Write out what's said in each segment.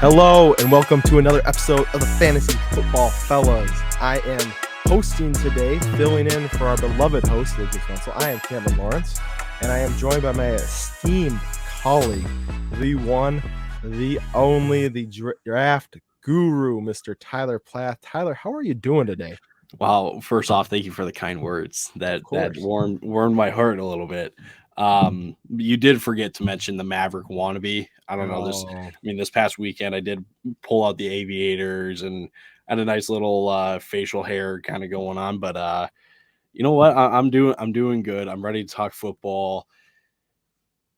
Hello and welcome to another episode of the Fantasy Football Fellas. I am hosting today, filling in for our beloved host, Lucas Wenzel. I am Cameron Lawrence, and I am joined by my esteemed colleague, the one, the only, the draft guru, Mr. Tyler Plath. Tyler, how are you doing today? Wow, first off, thank you for the kind words. That warmed my heart a little bit. You did forget to mention the Maverick wannabe. I don't know this past weekend I did pull out the aviators and had a nice little facial hair kind of going on, but you know what? I'm doing good. I'm ready to talk football.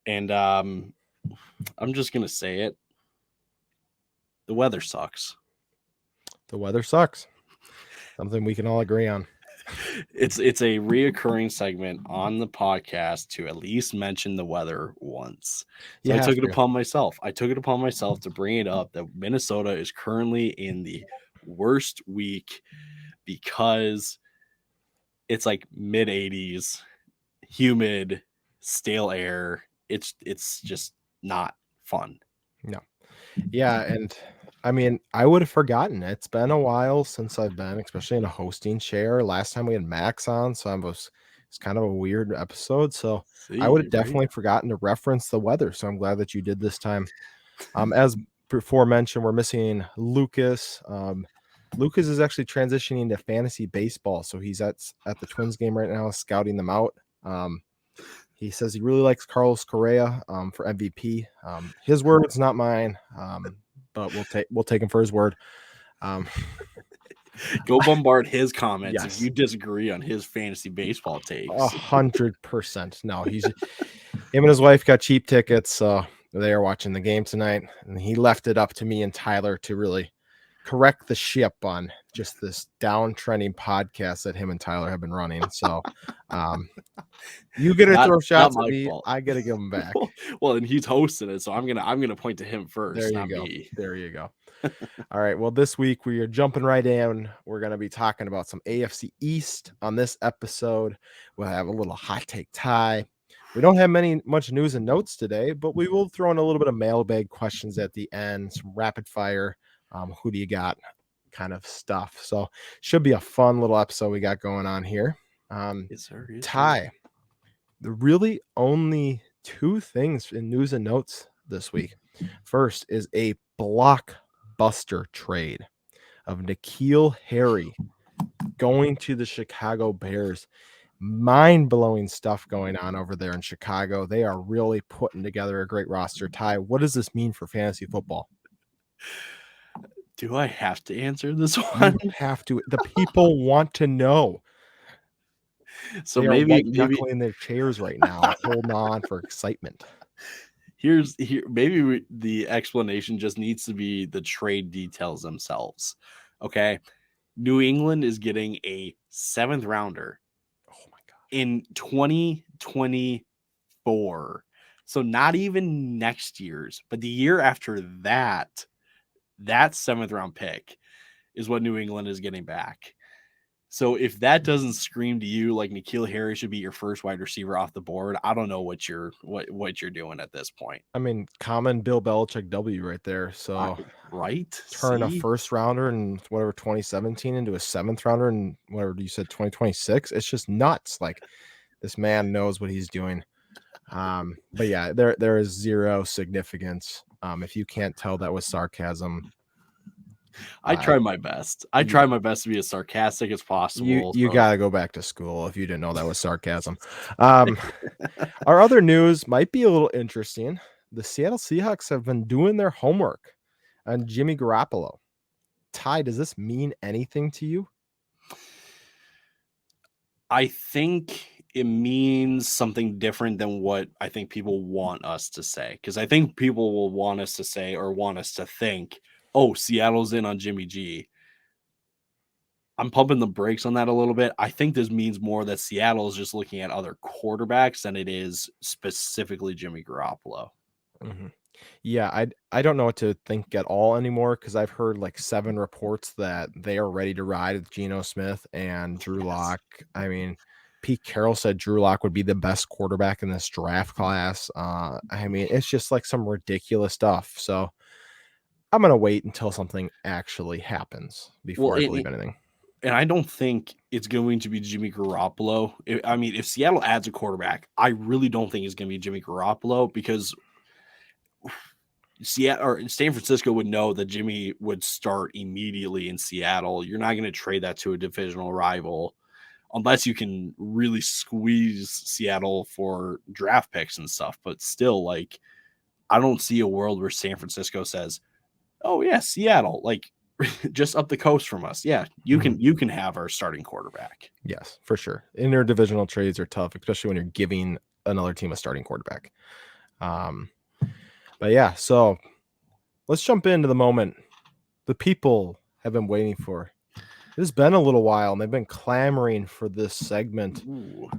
And I'm just going to say it. The weather sucks. The weather sucks. Something we can all agree on. It's a reoccurring segment on the podcast to at least mention the weather once. So I took it upon myself. To bring it up that Minnesota is currently in the worst week because it's like mid 80s, humid, stale air. It's just not fun. No. Yeah, and I mean, I would have forgotten. It's been a while since I've been, especially in a hosting chair. Last time we had Max on, so it's kind of a weird episode. So I would have definitely forgotten to reference the weather. So I'm glad that you did this time. As before mentioned, we're missing Lucas. Lucas is actually transitioning to fantasy baseball, so he's at the Twins game right now, scouting them out. He says he really likes Carlos Correa for MVP. His words, not mine. But we'll take him for his word. Go bombard his comments if you disagree on his fantasy baseball takes. 100%. No, him and his wife got cheap tickets, so they are watching the game tonight, and he left it up to me and Tyler to really correct the ship on just this downtrending podcast that him and Tyler have been running. So you get to throw shots at me, I get to give them back. Well, and he's hosting it, so I'm gonna point to him first. There you go. All right. Well, this week we are jumping right in. We're going to be talking about some AFC East on this episode. We'll have a little hot take tie. We don't have much news and notes today, but we will throw in a little bit of mailbag questions at the end, some rapid fire. Who do you got kind of stuff. So should be a fun little episode we got going on here. Yes, sir. Ty, the really only two things in news and notes this week. First is a blockbuster trade of N'Keal Harry going to the Chicago Bears. Mind-blowing stuff going on over there in Chicago. They are really putting together a great roster. Ty, what does this mean for fantasy football? Do I have to answer this one? You have to. The people want to know. So they maybe knuckling their chairs right now, holding on for excitement. Maybe the explanation just needs to be the trade details themselves. Okay, New England is getting a 7th rounder. Oh my god! In 2024, so not even next year's, but the year after that 7th round pick is what New England is getting back. So if that doesn't scream to you like N'Keal Harry should be your first wide receiver off the board, I don't know what you're doing at this point. I mean, common Bill Belichick W right there. So right, turn a first rounder in 2017 into a 7th rounder in whatever you said 2026. It's just nuts. Like this man knows what he's doing. But yeah, there is zero significance. If you can't tell that was sarcasm. I try my best. I try my best to be as sarcastic as possible. You got to go back to school if you didn't know that was sarcasm. Our other news might be a little interesting. The Seattle Seahawks have been doing their homework on Jimmy Garoppolo. Ty, does this mean anything to you? I think it means something different than what I think people want us to say. Because I think people will want us to say or want us to think, oh, Seattle's in on Jimmy G. I'm pumping the brakes on that a little bit. I think this means more that Seattle is just looking at other quarterbacks than it is specifically Jimmy Garoppolo. Mm-hmm. Yeah, I don't know what to think at all anymore because I've heard like 7 reports that they are ready to ride with Geno Smith and Drew Lock. I mean, Pete Carroll said Drew Lock would be the best quarterback in this draft class. I mean, it's just like some ridiculous stuff. So I'm gonna wait until something actually happens before I believe anything. And I don't think it's going to be Jimmy Garoppolo. I mean, if Seattle adds a quarterback, I really don't think it's going to be Jimmy Garoppolo, because Seattle or San Francisco would know that Jimmy would start immediately in Seattle. You're not going to trade that to a divisional rival unless you can really squeeze Seattle for draft picks and stuff. But still, like, I don't see a world where San Francisco says, "Oh yeah, Seattle, like just up the coast from us. Yeah, you can have our starting quarterback." Yes, for sure. Interdivisional trades are tough, especially when you're giving another team a starting quarterback. But yeah, so let's jump into the moment the people have been waiting for. It's been a little while, and they've been clamoring for this segment. Ooh.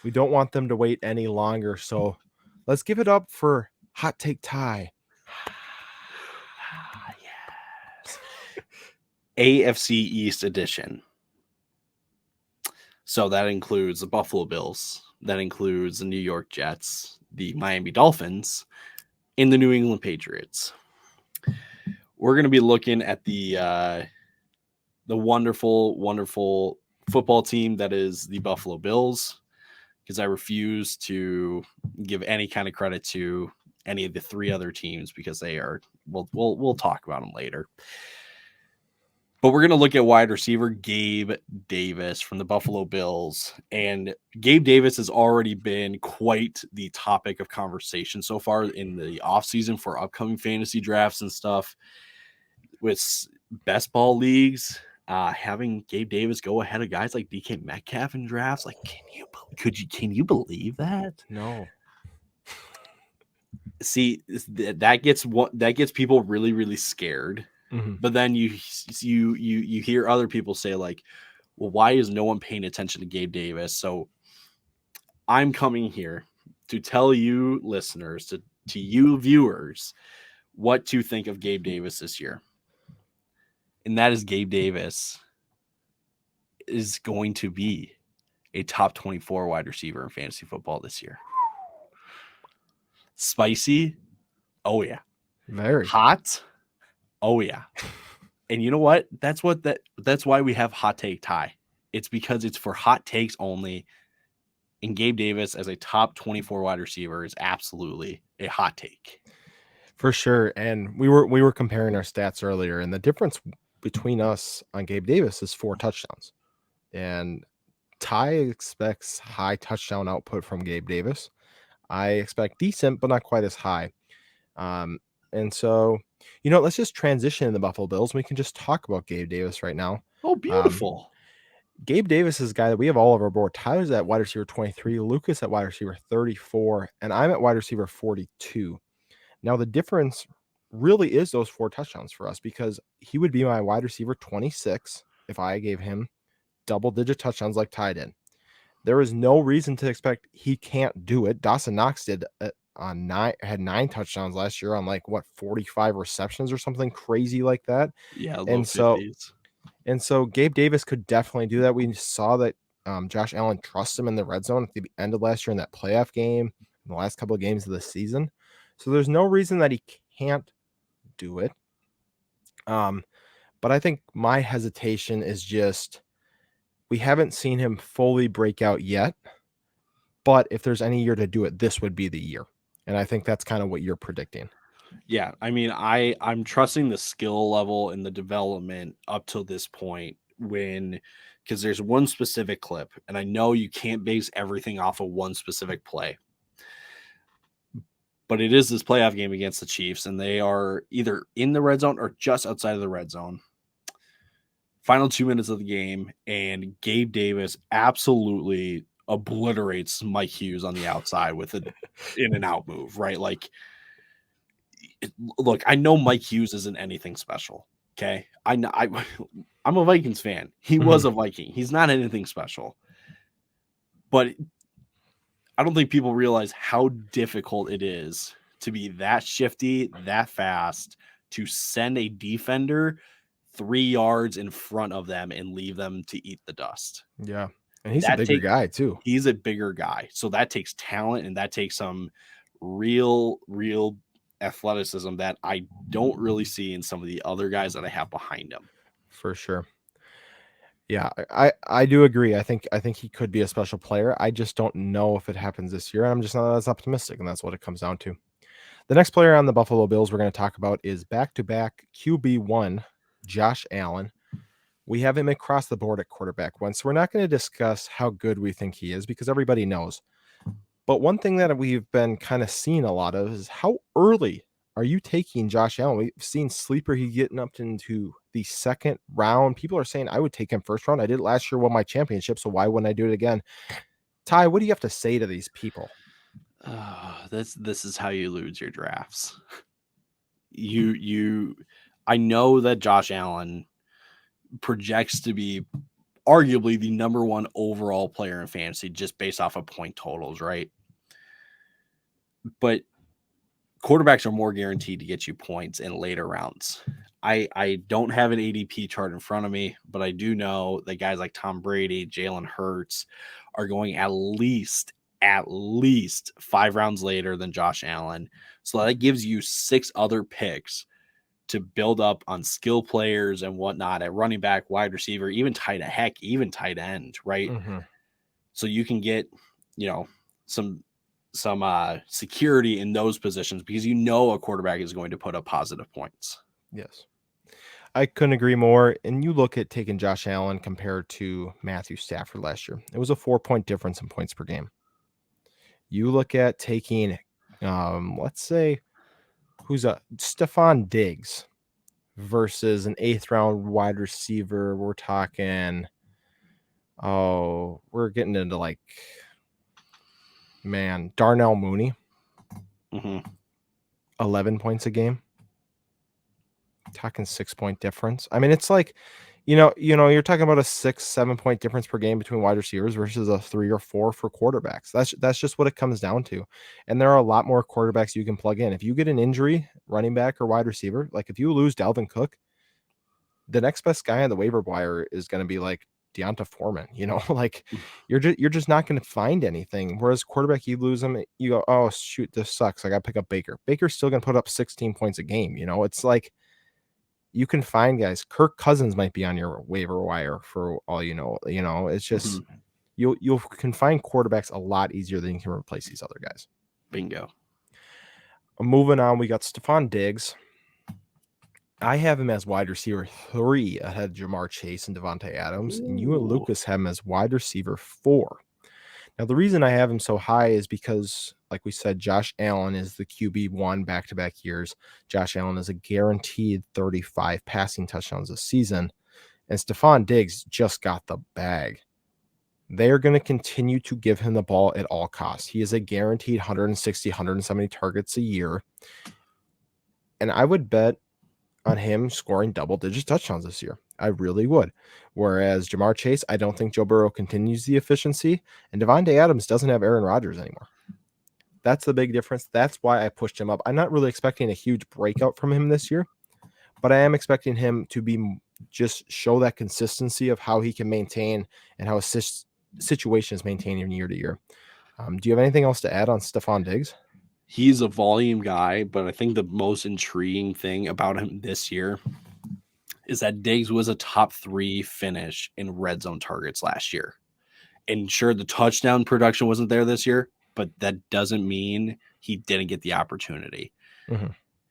We don't want them to wait any longer, so let's give it up for Hot Take Ty. Yes. AFC East edition. So that includes the Buffalo Bills, that includes the New York Jets, the Miami Dolphins, and the New England Patriots. We're going to be looking at the wonderful, wonderful football team that is the Buffalo Bills, because I refuse to give any kind of credit to any of the three other teams, because they are, we'll talk about them later. But we're going to look at wide receiver Gabe Davis from the Buffalo Bills. And Gabe Davis has already been quite the topic of conversation so far in the offseason for upcoming fantasy drafts and stuff. With best ball leagues, having Gabe Davis go ahead of guys like DK Metcalf in drafts. Like, can you believe that? No. See, that gets people really, really scared. But then you hear other people say, like, well, why is no one paying attention to Gabe Davis? So I'm coming here to tell you listeners, to you viewers, what to think of Gabe Davis this year. And that is, Gabe Davis is going to be a top 24 wide receiver in fantasy football this year. Spicy? Oh yeah. Very hot. Oh yeah. And you know what? That's why we have Hot Take Ty. It's because it's for hot takes only. And Gabe Davis as a top 24 wide receiver is absolutely a hot take. For sure. And we were comparing our stats earlier, and the difference between us on Gabe Davis is 4 touchdowns. And Ty expects high touchdown output from Gabe Davis. I expect decent, but not quite as high. And so, let's just transition in the Buffalo Bills. We can just talk about Gabe Davis right now. Oh, beautiful. Gabe Davis is a guy that we have all over our board. Tyler's at wide receiver 23, Lucas at wide receiver 34, and I'm at wide receiver 42. Now, the difference really is those 4 touchdowns for us, because he would be my wide receiver 26 if I gave him double-digit touchdowns like Ty did. There is no reason to expect he can't do it. Dawson Knox did had 9 touchdowns last year on 45 receptions or something crazy like that. Yeah, low and so 50s. And so Gabe Davis could definitely do that. We saw that Josh Allen trusts him in the red zone at the end of last year in that playoff game, in the last couple of games of the season. So there's no reason that he can't do it. But I think my hesitation is just we haven't seen him fully break out yet. But if there's any year to do it, this would be the year. And I think that's kind of what you're predicting. Yeah, I mean, I'm trusting the skill level and the development up till this point, because there's one specific clip, and I know you can't base everything off of one specific play. But it is this playoff game against the Chiefs, and they are either in the red zone or just outside of the red zone. Final 2 minutes of the game, and Gabe Davis absolutely obliterates Mike Hughes on the outside with an in and out move, right? Like, look, I know Mike Hughes isn't anything special. Okay. I'm a Vikings fan. He was a Viking. He's not anything special. But I don't think people realize how difficult it is to be that shifty, that fast, to send a defender 3 yards in front of them and leave them to eat the dust. Yeah. And he's a bigger guy too. He's a bigger guy. So that takes talent, and that takes some real athleticism that I don't really see in some of the other guys that I have behind him. For sure. Yeah, I do agree. I think he could be a special player. I just don't know if it happens this year. I'm just not as optimistic, and that's what it comes down to. The next player on the Buffalo Bills we're going to talk about is back-to-back QB1, Josh Allen. We have him across the board at quarterback one, so we're not going to discuss how good we think he is because everybody knows. But one thing that we've been kind of seeing a lot of is how early are you taking Josh Allen? We've seen sleeper he getting up into the second round. People are saying I would take him first round. I did it last year, won my championship, so why wouldn't I do it again? Ty, what do you have to say to these people? This is how you lose your drafts. I know that Josh Allen projects to be arguably the number one overall player in fantasy just based off of point totals, right? But quarterbacks are more guaranteed to get you points in later rounds. I don't have an ADP chart in front of me, but I do know that guys like Tom Brady, Jalen Hurts are going at least 5 rounds later than Josh Allen. So that gives you 6 other picks to build up on skill players and whatnot at running back, wide receiver, even tight end, right? Mm-hmm. So you can get, some security in those positions because a quarterback is going to put up positive points. Yes. I couldn't agree more. And you look at taking Josh Allen compared to Matthew Stafford last year. It was a 4-point difference in points per game. You look at taking, let's say, Stephon Diggs versus an 8th round wide receiver. We're talking, we're getting into Darnell Mooney. Mm-hmm. 11 points a game. Talking 6-point difference. I mean, it's like, you're talking about a 6-7 point difference per game between wide receivers versus a 3 or 4 for quarterbacks. That's just what it comes down to. And there are a lot more quarterbacks you can plug in. If you get an injury, running back or wide receiver, like if you lose Dalvin Cook, the next best guy on the waiver wire is going to be like Deonta Foreman. You're just not going to find anything. Whereas quarterback, you lose him, you go, oh shoot, this sucks. I got to pick up Baker. Baker's still going to put up 16 points a game. It's like, you can find guys. Kirk Cousins might be on your waiver wire for all you know. It's just you can find quarterbacks a lot easier than you can replace these other guys. Bingo. Moving on, we got Stephon Diggs. I have him as wide receiver 3 ahead of Jamar Chase and Devontae Adams, and you and Lucas have him as wide receiver 4. Now, the reason I have him so high is because, like we said, Josh Allen is the QB1 back-to-back years. Josh Allen is a guaranteed 35 passing touchdowns this season, and Stephon Diggs just got the bag. They are going to continue to give him the ball at all costs. He is a guaranteed 160, 170 targets a year, and I would bet on him scoring double-digit touchdowns this year. I really would. Whereas Jamar Chase, I don't think Joe Burrow continues the efficiency, and Devontae Adams doesn't have Aaron Rodgers anymore. That's the big difference. That's why I pushed him up. I'm not really expecting a huge breakout from him this year, but I am expecting him to just show that consistency of how he can maintain and how his situation is maintained year to year. Do you have anything else to add on Stephon Diggs? He's a volume guy, but I think the most intriguing thing about him this year is that Diggs was a top 3 finish in red zone targets last year. And sure, the touchdown production wasn't there this year, but that doesn't mean he didn't get the opportunity. Mm-hmm.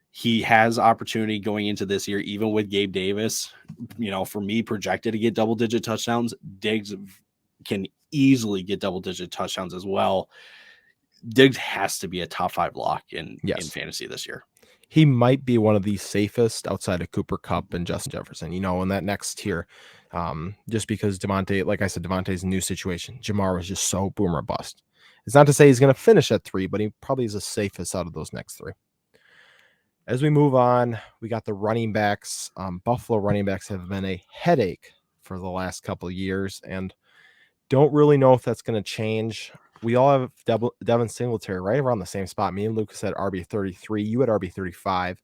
He has opportunity going into this year, even with Gabe Davis, for me projected to get double-digit touchdowns. Diggs can easily get double-digit touchdowns as well. Diggs has to be a top 5 lock in fantasy this year. He might be one of the safest outside of Cooper Kupp and Justin Jefferson, in that next tier. Just because Devontae, like I said, Devontae's a new situation. Jamar was just so boom or bust. It's not to say he's going to finish at 3, but he probably is the safest out of those next 3. As we move on, we got the running backs. Buffalo running backs have been a headache for the last couple of years, and don't really know if that's going to change. We all have Devin Singletary right around the same spot. Me and Lucas had RB33. You had RB35.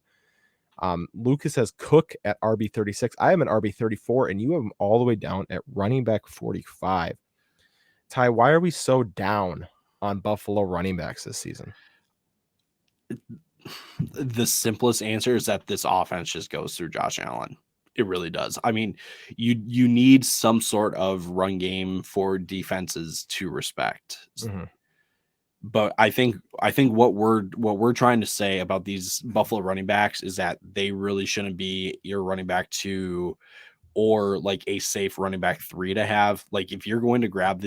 Lucas has Cook at RB36. I am an RB34, and you have him all the way down at running back 45. Ty, why are we so down on Buffalo running backs this season? the simplest answer is that this offense just goes through Josh Allen. It really does. I mean, you need some sort of run game for defenses to respect. Mm-hmm. But I think what we're trying to say about these Buffalo running backs is that they really shouldn't be your running back 2 or like a safe running back 3 to have. Like if you're going to grab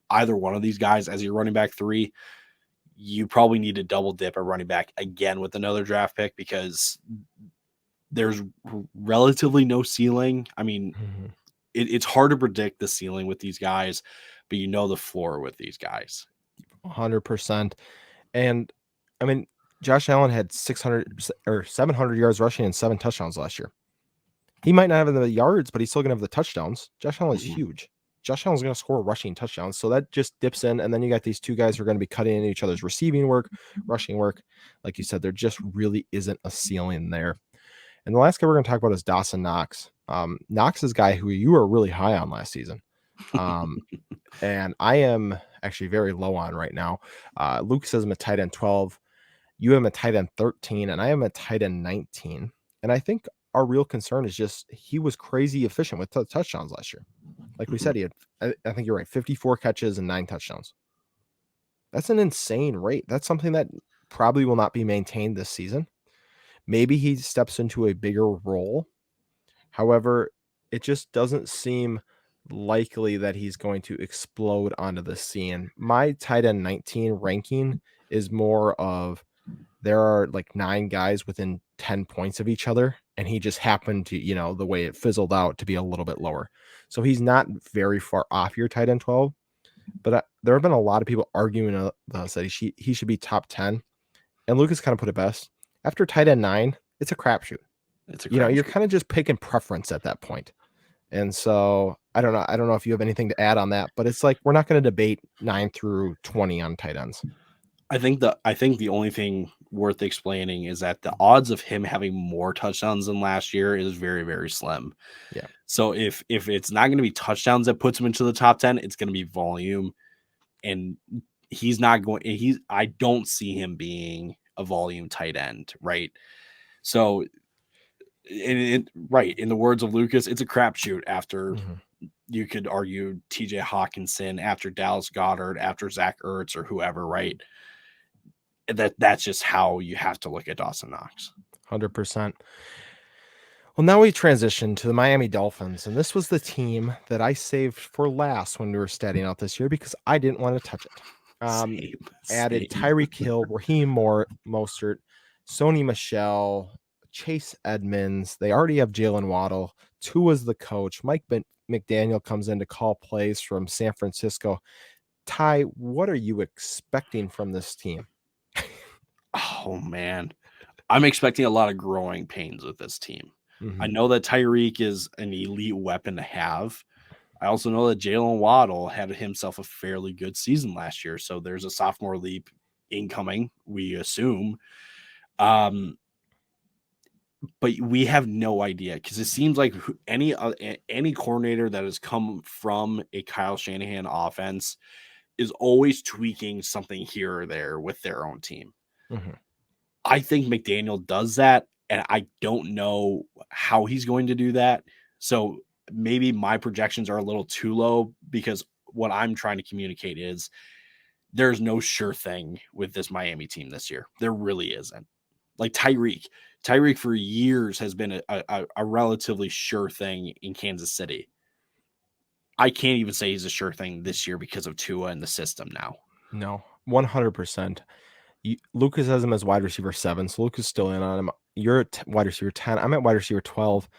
either one of these guys as your running back 3, you probably need to double dip a running back again with another draft pick because there's relatively no ceiling. I mean, it's hard to predict the ceiling with these guys, but the floor with these guys. 100%. And I mean, Josh Allen had 600 or 700 yards rushing and 7 touchdowns last year. He might not have the yards, but he's still going to have the touchdowns. Josh Allen is huge. Josh Allen's going to score rushing touchdowns. So that just dips in. And then you got these two guys who are going to be cutting into each other's receiving work, rushing work. Like you said, there just really isn't a ceiling there. And the last guy we're going to talk about is Dawson Knox. Knox is a guy who you were really high on last season. And I am actually very low on right now. Lucas has him at tight end 12. You have him at tight end 13, and I am at tight end 19. And I think our real concern is just he was crazy efficient with touchdowns last year. Like we said, he had, I think you're right, 54 catches and 9 touchdowns. That's an insane rate. That's something that probably will not be maintained this season. Maybe he steps into a bigger role. However, it just doesn't seem likely that he's going to explode onto the scene. My tight end 19 ranking is more of there are like 9 guys within 10 points of each other, and he just happened to, the way it fizzled out, to be a little bit lower. So he's not very far off your tight end 12, but there have been a lot of people arguing that he should be top 10. And Lucas kind of put it best. After tight end 9, it's a crapshoot. You're kind of just picking preference at that point. And so I don't know if you have anything to add on that, but it's like we're not going to debate 9 through 20 on tight ends. I think the only thing worth explaining is that the odds of him having more touchdowns than last year is very, very slim. Yeah. So if it's not going to be touchdowns that puts him into the top 10, it's going to be volume. And he's not going. I don't see him being a volume tight end, right? So, in the words of Lucas, it's a crapshoot after. You could argue TJ Hawkinson, after Dallas Goedert, after Zach Ertz, or whoever, right? That's just how you have to look at Dawson Knox. 100%. Well, now we transition to the Miami Dolphins, and this was the team that I saved for last when we were statting out this year because I didn't want to touch it. Same. Added Tyreek Hill, Raheem Mostert, Sony Michel, Chase Edmonds. They already have Jalen Waddle. Tua's the coach. Mike McDaniel comes in to call plays from San Francisco. Ty, what are you expecting from this team? Oh, man. I'm expecting a lot of growing pains with this team. I know that Tyreek is an elite weapon to have. I also know that Jalen Waddle had himself a fairly good season last year, so there's a sophomore leap incoming, we assume. But we have no idea because it seems like any coordinator that has come from a Kyle Shanahan offense is always tweaking something here or there with their own team. I think McDaniel does that, and I don't know how he's going to do that. So maybe my projections are a little too low because what I'm trying to communicate is there's no sure thing with this Miami team this year. There really isn't. Like Tyreek for years has been a relatively sure thing in Kansas City. I can't even say he's a sure thing this year because of Tua and the system now. No, 100%. Lucas has him as wide receiver 7, so Lucas is still in on him. You're at wide receiver 10. I'm at wide receiver 12.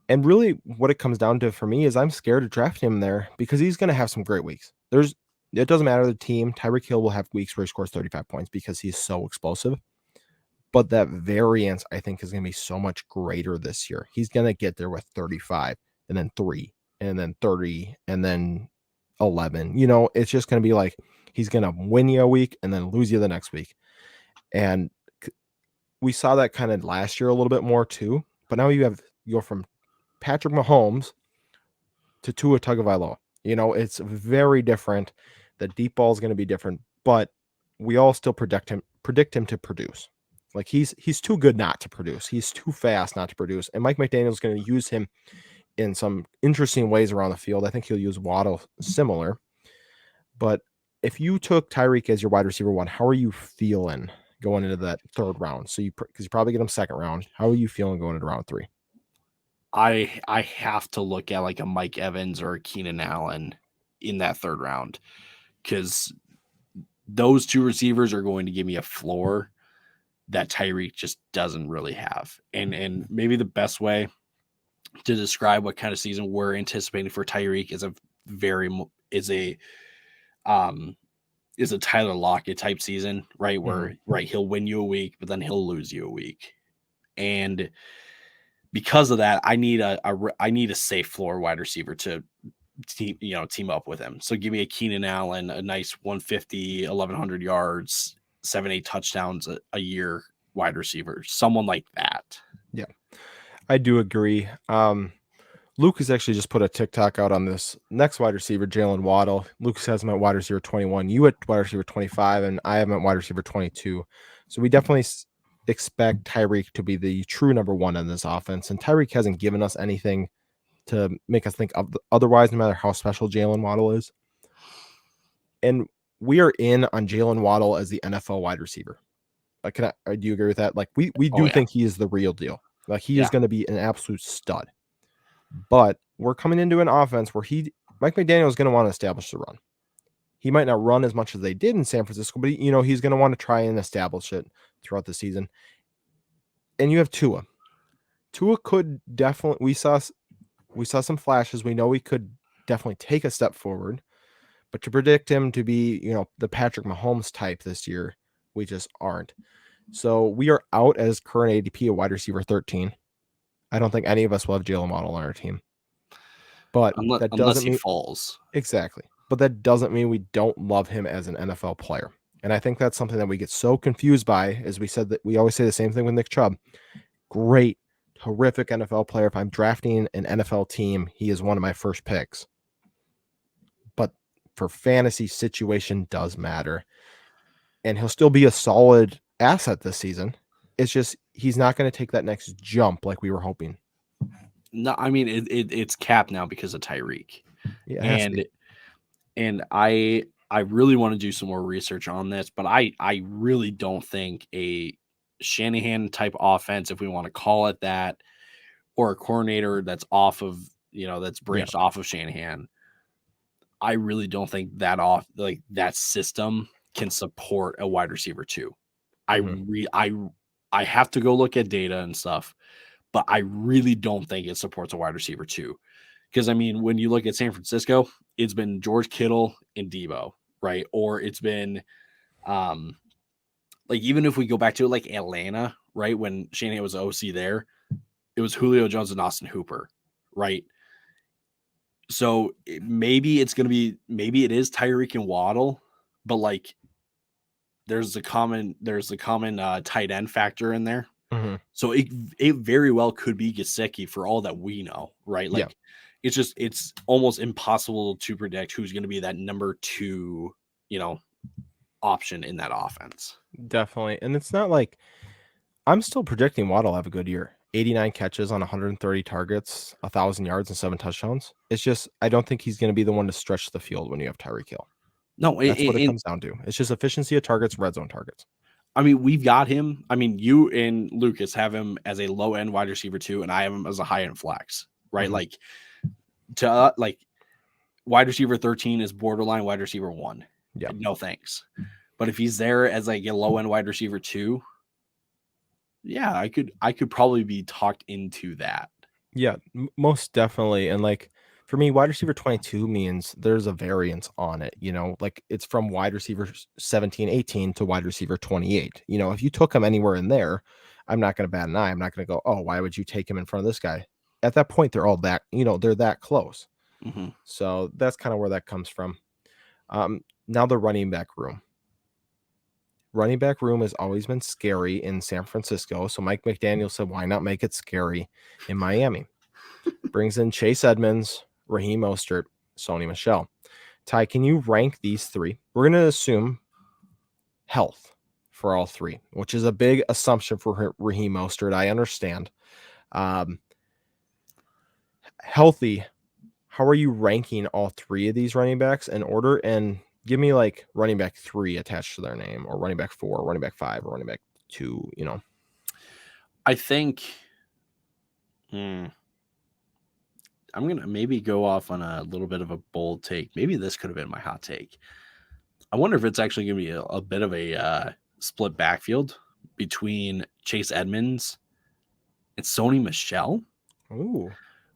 And really what it comes down to for me is I'm scared to draft him there because he's going to have some great weeks. It doesn't matter the team. Tyreek Hill will have weeks where he scores 35 points because he's so explosive. But that variance, I think, is going to be so much greater this year. He's going to get there with 35 and then 3 and then 30 and then 11. It's just going to be like he's going to win you a week and then lose you the next week. And we saw that kind of last year a little bit more too. But now you go from Patrick Mahomes to Tua Tagovailoa. It's very different. The deep ball is going to be different, but we all still predict him to produce. Like he's too good not to produce. He's too fast not to produce. And Mike McDaniel's going to use him in some interesting ways around the field. I think he'll use Waddle similar. But if you took Tyreek as your wide receiver 1, how are you feeling going into that third round? So because you probably get him second round. How are you feeling going into round 3? I have to look at like a Mike Evans or a Keenan Allen in that third round, because those two receivers are going to give me a floor that Tyreek just doesn't really have. And maybe the best way to describe what kind of season we're anticipating for Tyreek is a Tyler Lockett type season, right? Where he'll win you a week, but then he'll lose you a week. And because of that, I need a safe floor wide receiver to team up with him. So give me a Keenan Allen, a nice 150, 1,100 yards, 7-8 touchdowns a year wide receiver, someone like that. Yeah, I do agree. Lucas actually just put a TikTok out on this next wide receiver, Jalen Waddle. Lucas has him at wide receiver 21, you at wide receiver 25, and I have him at wide receiver 22. So we definitely expect Tyreek to be the true number 1 in this offense. And Tyreek hasn't given us anything to make us think of otherwise, no matter how special Jalen Waddle is. And we are in on Jalen Waddle as the NFL wide receiver. Like, do you agree with that? Like, we do think he is the real deal. Like, he is going to be an absolute stud. But we're coming into an offense where Mike McDaniel is going to want to establish the run. He might not run as much as they did in San Francisco, but he's going to want to try and establish it throughout the season. And you have Tua. Tua could definitely, we saw some flashes. We know he could definitely take a step forward, but to predict him to be, the Patrick Mahomes type this year, we just aren't. So we are out as current ADP a wide receiver 13. I don't think any of us will have Jalen Waddle on our team. But unless he falls. Exactly. But that doesn't mean we don't love him as an NFL player. And I think that's something that we get so confused by, as we said that we always say the same thing with Nick Chubb. Great, terrific NFL player. If I'm drafting an NFL team, he is one of my first picks. But for fantasy, situation does matter. And he'll still be a solid asset this season. It's just he's not going to take that next jump like we were hoping. No, I mean it's capped now because of Tyreek. Yeah, and I really want to do some more research on this, but I really don't think a Shanahan type offense, if we want to call it that, or a coordinator that's off of that's branched off of Shanahan, I really don't think that system can support a wide receiver 2. I have to go look at data and stuff, but I really don't think it supports a wide receiver 2. Because, I mean, when you look at San Francisco, it's been George Kittle and Debo, right? Or it's been, even if we go back to like Atlanta, right? When Shanahan was OC there, it was Julio Jones and Austin Hooper, right? So maybe it is Tyreek and Waddle, but like there's a common tight end factor in there. Mm-hmm. So it very well could be Gesicki for all that we know, right? Like it's almost impossible to predict who's going to be that number 2, option in that offense. Definitely. And it's not like I'm still predicting Waddle have a good year. 89 catches on 130 targets, 1,000 yards and 7 touchdowns. It's just I don't think he's going to be the one to stretch the field when you have Tyreek Hill. No, that's what it comes down to. It's just efficiency of targets, red zone targets. I mean, we've got him. I mean, you and Lucas have him as a low end wide receiver 2, and I have him as a high end flex, right? Mm-hmm. Like wide receiver 13 is borderline wide receiver 1. Yeah, no thanks. But if he's there as like a low end wide receiver 2, yeah, I could probably be talked into that. Yeah, most definitely. And like for me, wide receiver 22 means there's a variance on it, like it's from wide receiver 17, 18 to wide receiver 28. If you took him anywhere in there, I'm not going to bat an eye. I'm not going to go, oh, why would you take him in front of this guy? At that point, they're all that, they're that close. Mm-hmm. So that's kind of where that comes from. Now the running back room. Running back room has always been scary in San Francisco. So Mike McDaniel said, why not make it scary in Miami? Brings in Chase Edmonds, Raheem Mostert, Sony Michel. Ty, can you rank these 3? We're going to assume health for all three, which is a big assumption for Raheem Mostert. I understand. Healthy, how are you ranking all three of these running backs in order? And give me like running back 3 attached to their name, or running back 4, running back 5, or running back 2, I think I'm going to maybe go off on a little bit of a bold take. Maybe this could have been my hot take. I wonder if it's actually going to be a bit of a split backfield between Chase Edmonds and Sony Michel. Ooh.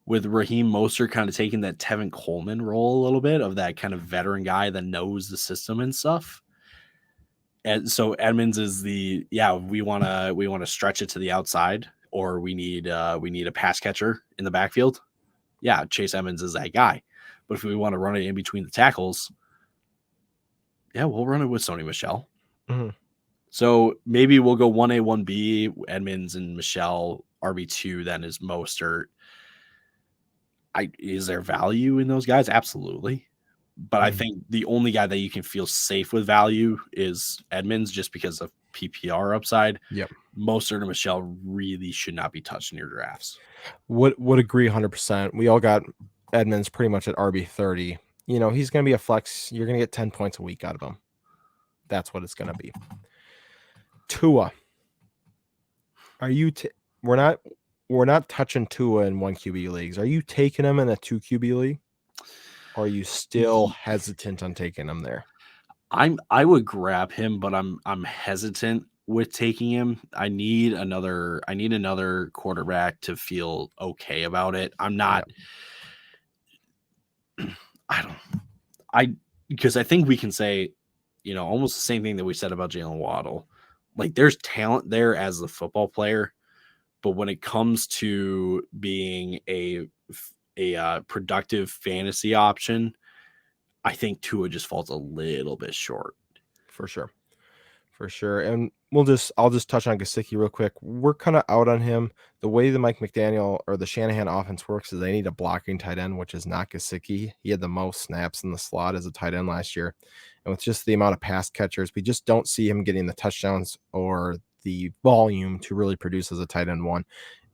With Raheem Mostert kind of taking that Tevin Coleman role a little bit of that kind of veteran guy that knows the system and stuff. And so Edmonds is we want to stretch it to the outside, or we need a pass catcher in the backfield. Yeah, Chase Edmonds is that guy. But if we want to run it in between the tackles, yeah, we'll run it with Sony Michel. Mm-hmm. So maybe we'll go 1A, 1B, Edmonds and Michel. RB2 then is Mostert. Is there value in those guys? Absolutely. But I think the only guy that you can feel safe with value is Edmonds, just because of PPR upside. Yep. Mostert and Michel really should not be touched in your drafts. Would agree 100%. We all got Edmonds pretty much at RB30. He's going to be a flex. You're going to get 10 points a week out of him. That's what it's going to be. Tua. Are you we're not touching Tua in 1 QB leagues. Are you taking him in a 2 QB league? Or are you still hesitant on taking him there? I would grab him, but I'm hesitant with taking him. I need another quarterback to feel okay about it. I'm not. Yeah. Because I think we can say, almost the same thing that we said about Jalen Waddle. Like, there's talent there as a football player, but when it comes to being a productive fantasy option, I think Tua just falls a little bit short. For sure. And I'll just touch on Gesicki real quick. We're kind of out on him. The way the Mike McDaniel or the Shanahan offense works is they need a blocking tight end, which is not Gesicki. He had the most snaps in the slot as a tight end last year. And with just the amount of pass catchers, we just don't see him getting the touchdowns or the volume to really produce as a tight end 1.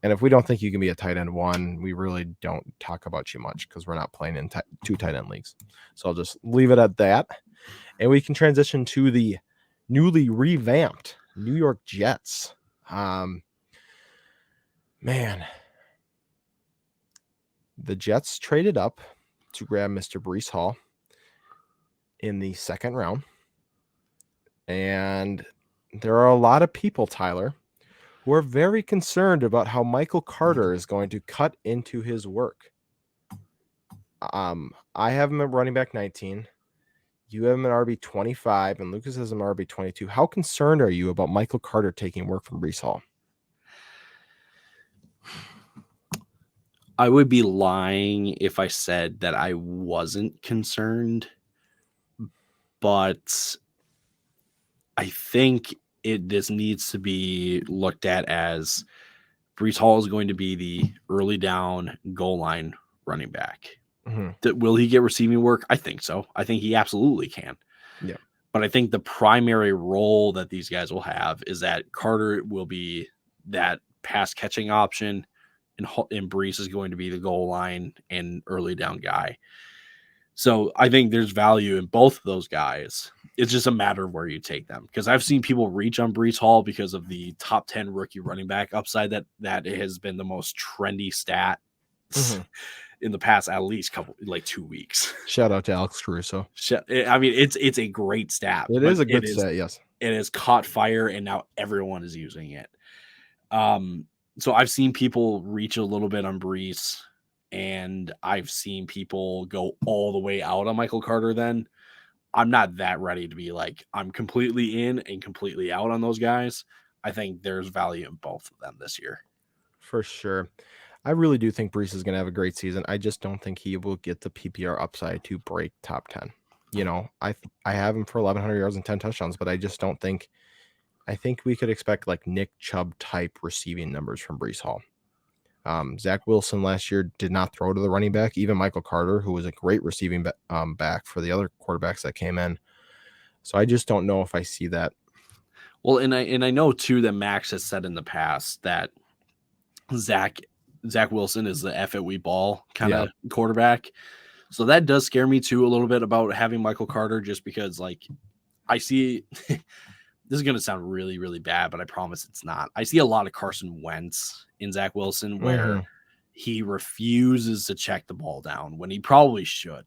And if we don't think you can be a tight end 1, we really don't talk about you much, because we're not playing in 2 tight end leagues. So I'll just leave it at that. And we can transition to the newly revamped New York Jets. Man, the Jets traded up to grab Mr. Breece Hall in the 2nd round. And there are a lot of people, Tyler, who are very concerned about how Michael Carter is going to cut into his work. I have him at running back 19. You have him at RB 25, and Lucas has him RB 22. How concerned are you about Michael Carter taking work from Breece Hall? I would be lying if I said that I wasn't concerned, but I think this needs to be looked at as Breece Hall is going to be the early down goal line running back. Mm-hmm. Will he get receiving work? I think so. I think he absolutely can. Yeah. But I think the primary role that these guys will have is that Carter will be that pass catching option, and Breece is going to be the goal line and early down guy. So I think there's value in both of those guys. It's just a matter of where you take them, because I've seen people reach on Breece Hall because of the top 10 rookie running back upside that has been the most trendy stat in the past at least 2 weeks. Shout out to Alex Caruso. I mean, it's a great stat. It is a good stat, yes. It has caught fire, and now everyone is using it. So I've seen people reach a little bit on Breece, and I've seen people go all the way out on Michael Carter. Then I'm not that ready to be like, I'm completely in and completely out on those guys. I think there's value in both of them this year. For sure. I really do think Breece is going to have a great season. I just don't think he will get the PPR upside to break top 10. I have him for 1,100 yards and 10 touchdowns, but I just don't think – I think we could expect like Nick Chubb type receiving numbers from Breece Hall. Zach Wilson last year did not throw to the running back. Even Michael Carter, who was a great receiving back for the other quarterbacks that came in. So I just don't know if I see that. Well, and I know too that Max has said in the past that Zach Wilson is the F it we ball kind of quarterback. So that does scare me too a little bit about having Michael Carter, just because like I see this is going to sound really, really bad, but I promise it's not. I see a lot of Carson Wentz in Zach Wilson where he refuses to check the ball down when he probably should.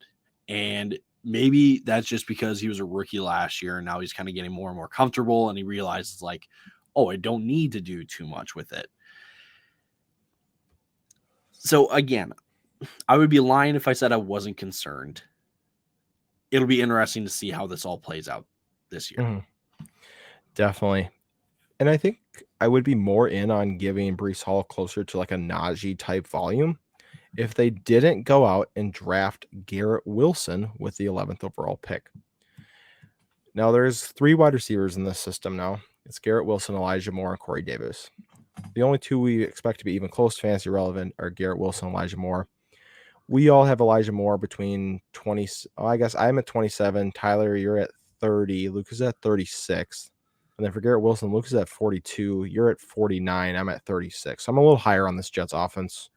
And maybe that's just because he was a rookie last year and now he's kind of getting more and more comfortable and he realizes like, oh, I don't need to do too much with it. So again, I would be lying if I said I wasn't concerned. It'll be interesting to see how this all plays out this year. Definitely. And I think I would be more in on giving Breece Hall closer to like a Najee type volume if they didn't go out and draft Garrett Wilson with the 11th overall pick. Now there's 3 wide receivers in this system now. It's Garrett Wilson, Elijah Moore, and Corey Davis. The only 2 we expect to be even close to fantasy relevant are Garrett Wilson and Elijah Moore. We all have Elijah Moore between 20. I guess I'm at 27. Tyler, you're at 30. Lucas at 36. And then for Garrett Wilson, Lucas is at 42. You're at 49. I'm at 36. So I'm a little higher on this Jets offense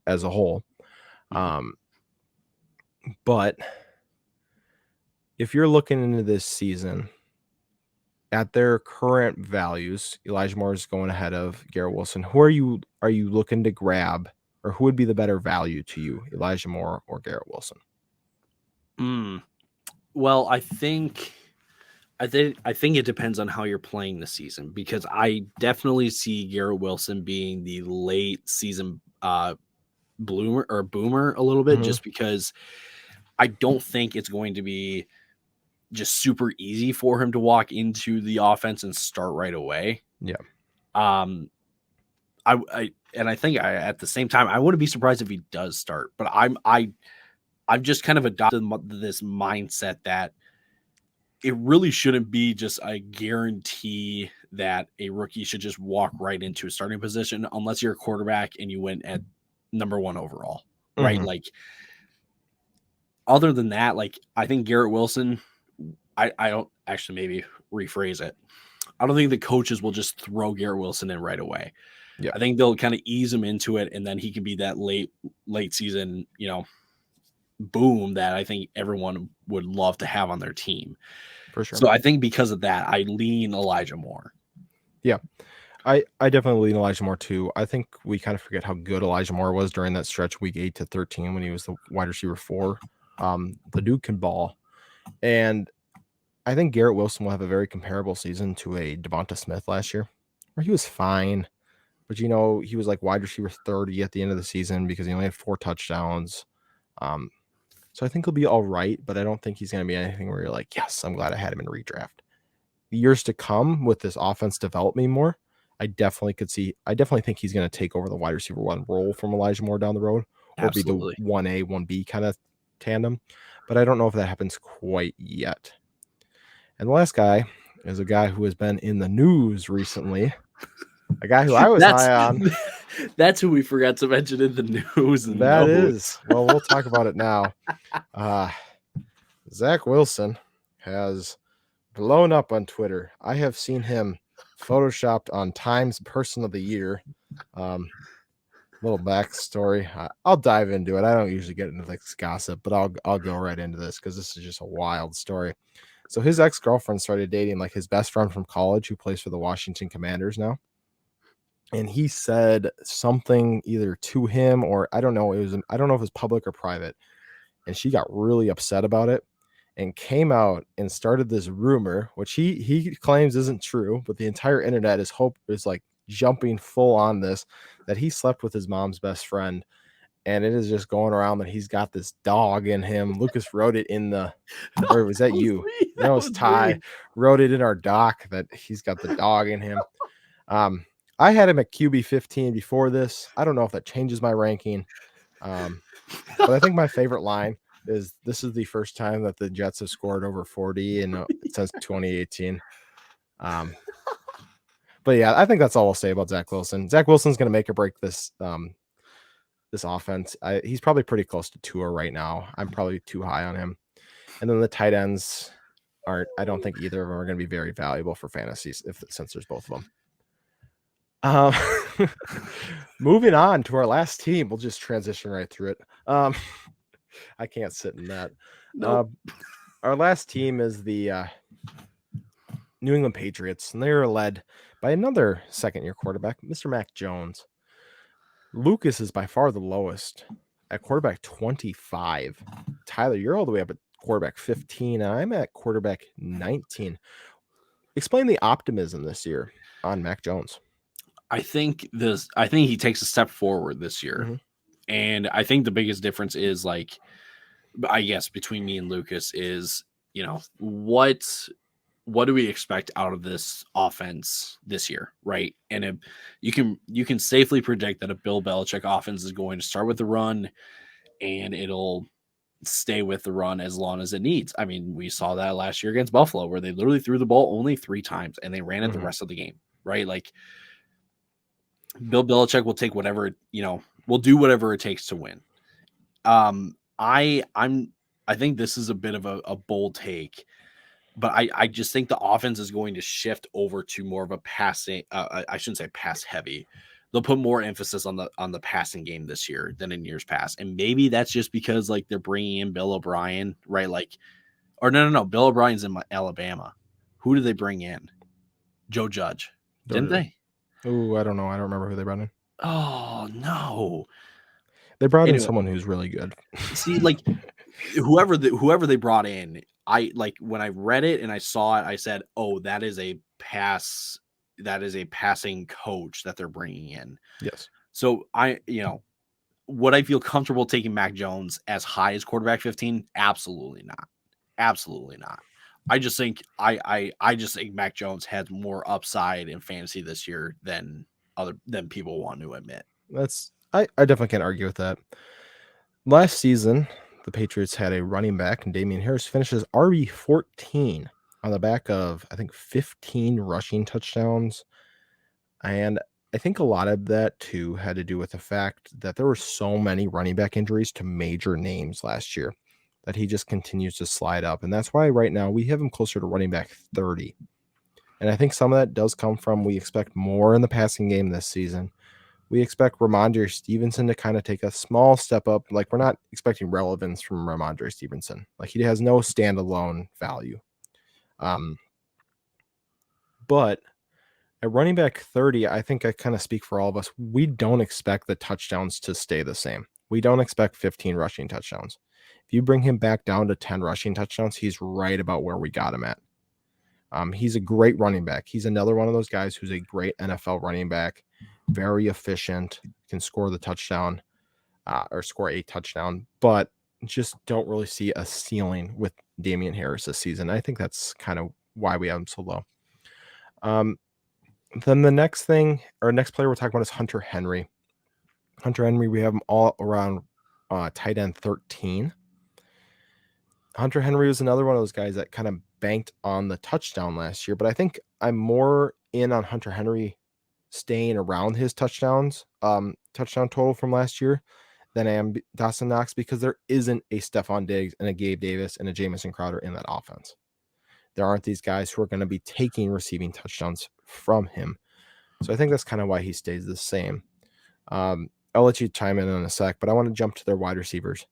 as a whole. But if you're looking into this season at their current values, Elijah Moore is going ahead of Garrett Wilson. Who are you looking to grab, or who would be the better value to you, Elijah Moore or Garrett Wilson? Well, I think it depends on how you're playing the season, because I definitely see Garrett Wilson being the late season boomer a little bit, just because I don't think it's going to be just super easy for him to walk into the offense and start right away. Yeah. I think at the same time I wouldn't be surprised if he does start, but I've just kind of adopted this mindset that it really shouldn't be just a guarantee that a rookie should just walk right into a starting position unless you're a quarterback and you went at number 1 overall, right? Like, other than that, like, I think Garrett Wilson, I don't actually, maybe rephrase it. I don't think the coaches will just throw Garrett Wilson in right away. Yeah. I think they'll kind of ease him into it, and then he can be that late season, boom that I think everyone would love to have on their team. For sure. So I think because of that, I lean Elijah Moore. Yeah. I definitely lean Elijah Moore too. I think we kind of forget how good Elijah Moore was during that stretch week 8 to 13 when he was the wide receiver 4. The dude can ball. And I think Garrett Wilson will have a very comparable season to a Devonta Smith last year, where he was fine. But, he was like wide receiver 30 at the end of the season because he only had 4 touchdowns. So I think he'll be all right, but I don't think he's going to be anything where you're like, yes, I'm glad I had him in redraft. Years to come with this offense develop me more, I definitely think he's going to take over the wide receiver 1 role from Elijah Moore down the road, or Absolutely. be the 1A, 1B kind of tandem. But I don't know if that happens quite yet. And the last guy is a guy who has been in the news recently. A guy who I was high on. That's who we forgot to mention in the news. That is. Well, we'll talk about it now. Zach Wilson has blown up on Twitter. I have seen him photoshopped on Time's Person of the Year. Little backstory. I'll dive into it. I don't usually get into this gossip, but I'll go right into this because this is just a wild story. So his ex-girlfriend started dating like his best friend from college who plays for the Washington Commanders now. And he said something either to him or I don't know if it was public or private. And she got really upset about it and came out and started this rumor, which he claims isn't true, but the entire internet is like jumping full on this, that he slept with his mom's best friend. And it is just going around that he's got this dog in him. Lucas wrote it in or was that you? That was Ty. Wrote it in our doc that he's got the dog in him. I had him at QB 15 before this. I don't know if that changes my ranking. But I think my favorite line is, this is the first time that the Jets have scored over 40 since 2018. But yeah, I think that's all I'll say about Zach Wilson. Zach Wilson's going to make or break this offense. He's probably pretty close to Tua right now. I'm probably too high on him. And then the tight ends, aren't. I don't think either of them are going to be very valuable for fantasies since there's both of them. Moving on to our last team, we'll just transition right through it. I can't sit in that. Nope. Our last team is the New England Patriots, and they are led by another second-year quarterback, Mr. Mac Jones. Lucas is by far the lowest at quarterback 25. Tyler, you're all the way up at quarterback 15, and I'm at quarterback 19. Explain the optimism this year on Mac Jones. I think he takes a step forward this year. Mm-hmm. And I think the biggest difference is, like, I guess between me and Lucas is, what do we expect out of this offense this year, right? And you can safely predict that a Bill Belichick offense is going to start with the run, and it'll stay with the run as long as it needs. I mean, we saw that last year against Buffalo, where they literally threw the ball only 3 times and they ran it the rest of the game, right? Like, Bill Belichick will take whatever, will do whatever it takes to win. I think this is a bit of a bold take, but I just think the offense is going to shift over to more of a passing. I shouldn't say pass heavy. They'll put more emphasis on the passing game this year than in years past, and maybe that's just because, like, they're bringing in Bill O'Brien, right? Like, or no, Bill O'Brien's in Alabama. Who did they bring in? Joe Judge, didn't they? Oh, I don't know. I don't remember who they brought in. Oh no, they brought in someone who's really good. See, like, whoever they brought in, I like when I read it and I saw it, I said, "Oh, that is a passing coach that they're bringing in." Yes. So would I feel comfortable taking Mac Jones as high as quarterback 15? Absolutely not. Absolutely not. I just think Mac Jones has more upside in fantasy this year than people want to admit. I definitely can't argue with that. Last season, the Patriots had a running back, and Damian Harris finishes RB14 on the back of, I think, 15 rushing touchdowns. And I think a lot of that, too, had to do with the fact that there were so many running back injuries to major names last year that he just continues to slide up. And that's why right now we have him closer to running back 30. And I think some of that does come from we expect more in the passing game this season. We expect Ramondre Stevenson to kind of take a small step up. Like, we're not expecting relevance from Ramondre Stevenson. Like, he has no standalone value. But at running back 30, I think I kind of speak for all of us. We don't expect the touchdowns to stay the same. We don't expect 15 rushing touchdowns. If you bring him back down to 10 rushing touchdowns, he's right about where we got him at. He's a great running back. He's another one of those guys who's a great NFL running back, very efficient, can score the touchdown or score a touchdown, but just don't really see a ceiling with Damian Harris this season. I think that's kind of why we have him so low. Then the next player we're talking about is Hunter Henry. Hunter Henry, we have him all around tight end 13. Hunter Henry was another one of those guys that kind of banked on the touchdown last year, but I think I'm more in on Hunter Henry staying around his touchdown total from last year than I am Dawson Knox, because there isn't a Stephon Diggs and a Gabe Davis and a Jamison Crowder in that offense. There aren't these guys who are going to be taking receiving touchdowns from him. So I think that's kind of why he stays the same. I'll let you chime in a sec, but I want to jump to their wide receivers.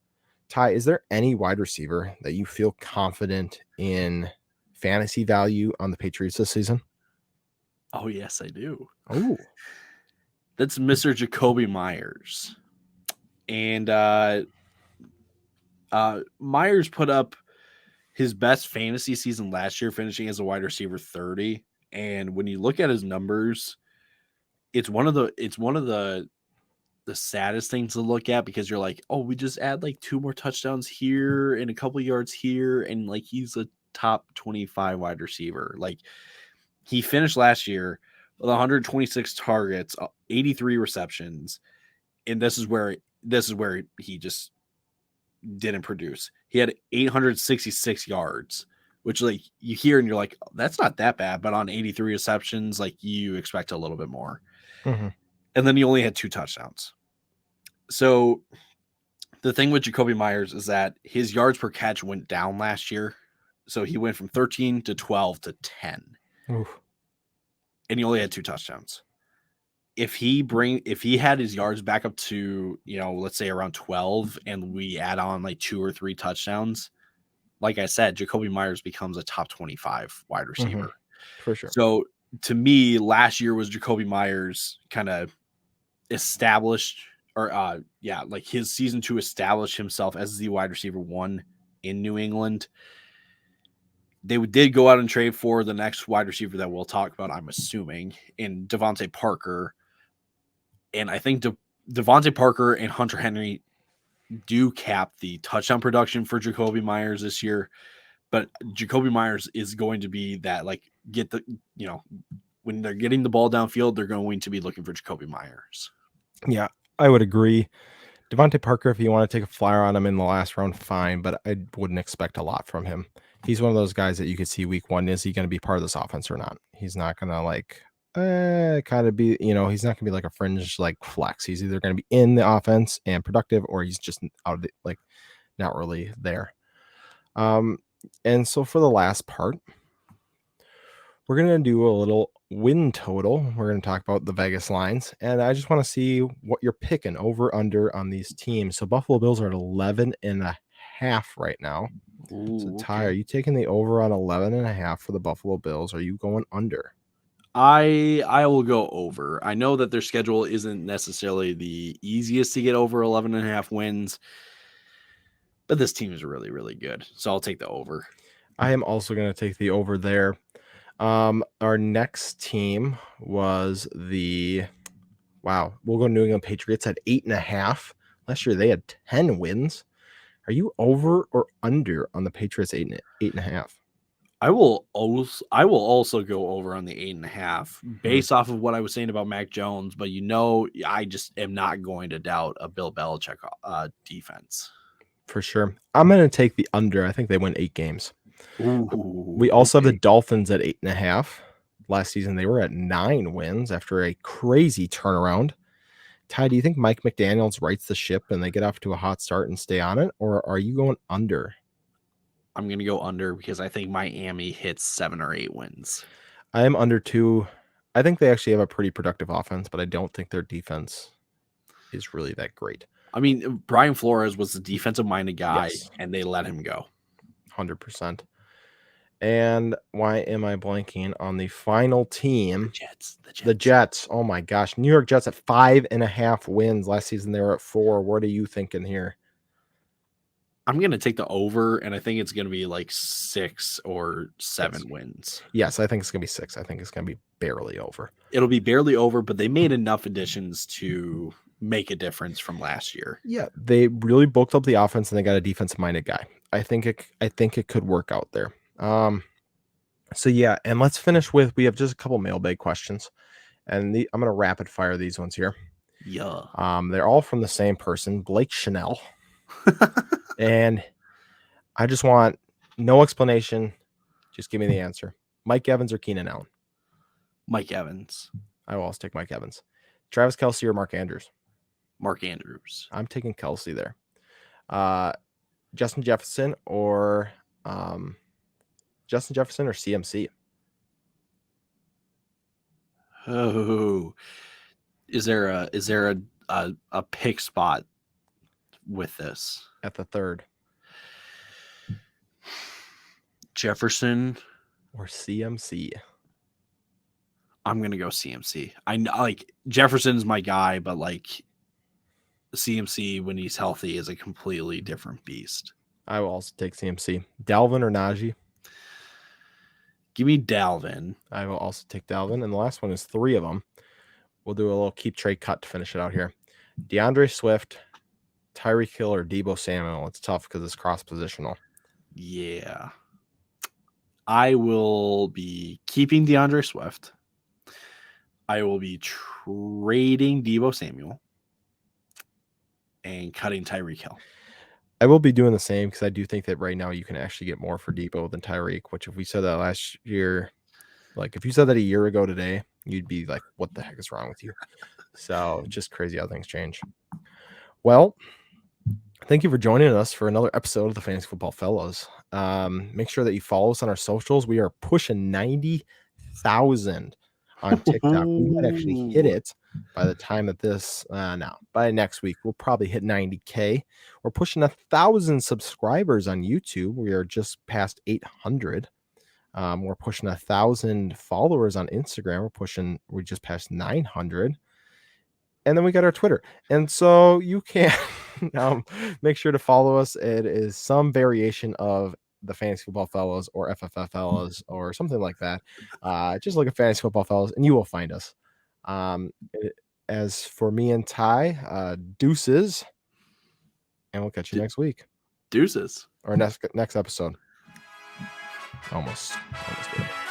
Ty, is there any wide receiver that you feel confident in fantasy value on the Patriots this season? Oh, yes, I do. Oh, that's Mr. Jacoby Myers. And Myers put up his best fantasy season last year, finishing as a wide receiver 30. And when you look at his numbers, it's one of the saddest things to look at, because you're like, oh, we just add like 2 more touchdowns here and a couple yards here, and like he's a top 25 wide receiver. Like, he finished last year with 126 targets, 83 receptions, and this is where he just didn't produce. He had 866 yards, which, like, you hear and you're like, oh, that's not that bad, but on 83 receptions, like, you expect a little bit more. Mm-hmm. And then he only had 2 touchdowns. So the thing with Jacoby Myers is that his yards per catch went down last year. So he went from 13 to 12 to 10. Oof. And he only had 2 touchdowns. If he had his yards back up to, let's say around 12 and we add on like 2 or 3 touchdowns, like I said, Jacoby Myers becomes a top 25 wide receiver. For sure. So to me, last year was Jacoby Myers kind of established like his season to establish himself as the wide receiver 1 in New England. They did go out and trade for the next wide receiver that we'll talk about, I'm assuming, in Devontae Parker. And I think Devontae Parker and Hunter Henry do cap the touchdown production for Jacoby Myers this year. But Jacoby Myers is going to be that, like, when they're getting the ball downfield, they're going to be looking for Jacoby Myers. Yeah, I would agree. Devontae Parker, if you want to take a flyer on him in the last round, fine, but I wouldn't expect a lot from him. He's one of those guys that you could see week 1. Is he going to be part of this offense or not? He's not going to kind of be, he's not going to be like a fringe like flex. He's either going to be in the offense and productive, or he's just out of it, like not really there. And so for the last part, we're going to do a little win total. We're going to talk about the Vegas lines, and I just want to see what you're picking over under on these teams. So Buffalo Bills are at 11.5 right now. Ooh, so Ty, are you taking the over on 11.5 for the Buffalo Bills? Are you going under? I will go over. I know that their schedule isn't necessarily the easiest to get over 11.5 wins, but this team is really, really good. So I'll take the over. I am also going to take the over there. Our next team was we'll go New England Patriots at 8.5. Last year they had 10 wins. Are you over or under on the Patriots 8.5? I will also go over on the 8.5 based off of what I was saying about Mac Jones, but I just am not going to doubt a Bill Belichick defense. For sure. I'm going to take the under. I think they win 8 games. Ooh, we also have the Dolphins at 8.5. Last season they were at 9 wins after a crazy turnaround. Ty, do you think Mike McDaniels rights the ship and they get off to a hot start and stay on it, or are you going under? I'm going to go under because I think Miami hits 7 or 8 wins. I am under too. I think they actually have a pretty productive offense, but I don't think their defense is really that great. I mean, Brian Flores was the defensive-minded guy, and they let him go. 100%. And why am I blanking on the final team? The Jets. Oh my gosh. New York Jets at 5.5 wins. Last season they were at 4. What are you thinking here? I'm going to take the over, and I think it's going to be like 6 or 7 wins. Yes, I think it's going to be 6. I think it's going to be barely over. It'll be barely over, but they made enough additions to make a difference from last year. Yeah, they really bulked up the offense, and they got a defensive-minded guy. I think it could work out there. So yeah, and let's finish with, we have just a couple mailbag questions, and I'm going to rapid fire these ones here. Yeah. They're all from the same person, Blake Chanel. And I just want no explanation. Just give me the answer. Mike Evans or Keenan Allen? Mike Evans. I will also take Mike Evans. Travis Kelce or Mark Andrews? Mark Andrews. I'm taking Kelce there. Justin Jefferson or CMC? Oh, is there a pick spot with this? At the third. Jefferson or CMC? I'm gonna go CMC. I know, like, Jefferson's my guy, but like CMC when he's healthy is a completely different beast. I will also take CMC. Dalvin or Najee? Give me Dalvin. I will also take Dalvin. And the last one is 3 of them. We'll do a little keep trade cut to finish it out here. DeAndre Swift, Tyreek Hill, or Deebo Samuel. It's tough because it's cross positional. Yeah. I will be keeping DeAndre Swift. I will be trading Deebo Samuel and cutting Tyreek Hill. I will be doing the same because I do think that right now you can actually get more for Deebo than Tyreek, which if we said that last year, like if you said that a year ago today, you'd be like, what the heck is wrong with you? So just crazy how things change. Well, thank you for joining us for another episode of the Fantasy Football Fellows. Make sure that you follow us on our socials. We are pushing 90,000 on TikTok. We might actually hit it by the time that this by next week we'll probably hit 90K. We're pushing 1,000 subscribers on YouTube. We are just past 800. We're pushing 1,000 followers on Instagram. We just passed 900. And then we got our Twitter. And so you can make sure to follow us. It is some variation of the Fantasy Football Fellows or FFF Fellows or something like that. Just look at Fantasy Football Fellows and you will find us. As for me and Ty, deuces. And we'll catch you next week. Deuces. Or next episode. Almost did it.